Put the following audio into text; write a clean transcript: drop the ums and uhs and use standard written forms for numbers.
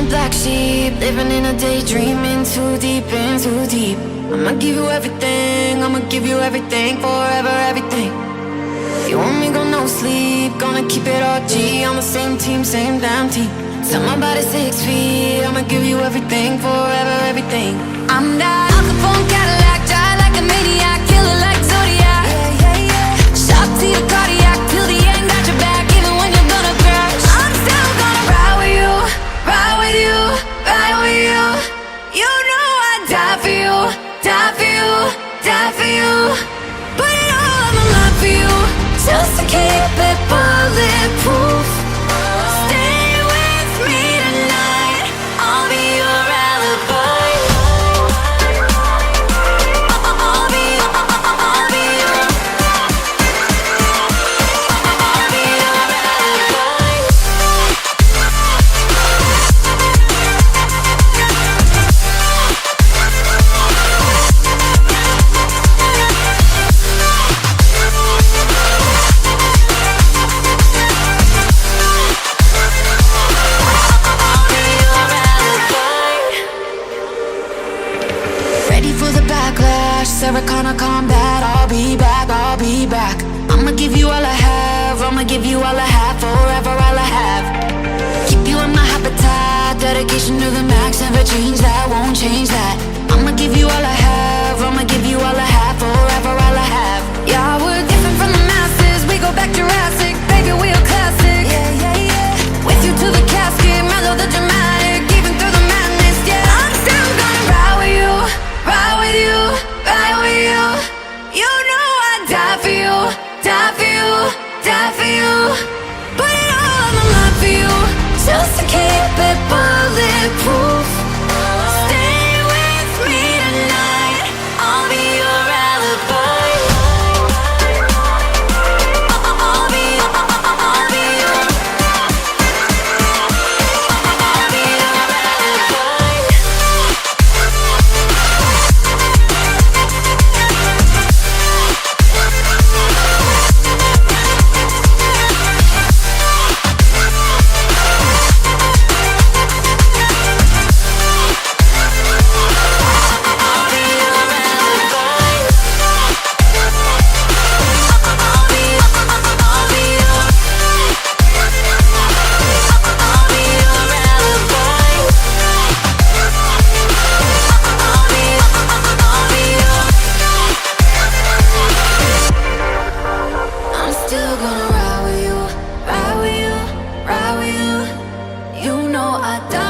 black sheep, living in a daydream, in too deep, in too deep. I'ma give you everything, I'ma give you everything, forever everything. You want me, go no sleep, gonna keep it all G, on the same team, same damn team. Tell my body 6 feet, I'ma give you everything, forever everything. I'm that Al Capone Cadillac, die like a maniac, killer like Zodiac. Yeah, yeah, yeah. Shot to your cardiac, till the end, got your back, even when you're gonna crash. I'm still gonna ride with you, ride with you, ride with you. You know I'd die for you, die for you, die for you. Put it all on the line for you, just to keep it bulletproof. Stay with me tonight, I'll be your alibi. I'll be your alibi. Ready for the backlash, Sarah Connor combat. I'll be back, I'll be back. I'ma give you all I have, I'ma give you all I have, forever all I have. Keep you in my habitat, dedication to the max, never change that, won't change that. I'ma give you all I have, I'ma give you all I have, forever all I have. Yeah, we're different from the masses, we go back Jurassic, baby, we are classic. Yeah, yeah, yeah. With you to the casket, mellow the dramatic, even through the madness, yeah. I'm still gonna ride with you, ride with you, ride with you. You know I'd die for you, die for you, die for you. Put it all on the line for you, just to keep it bulletproof. Stay with me tonight, I'll be your alibi. I'll be your alibi. I'm still gonna ride with you, ride with you, ride with you. You know I'd die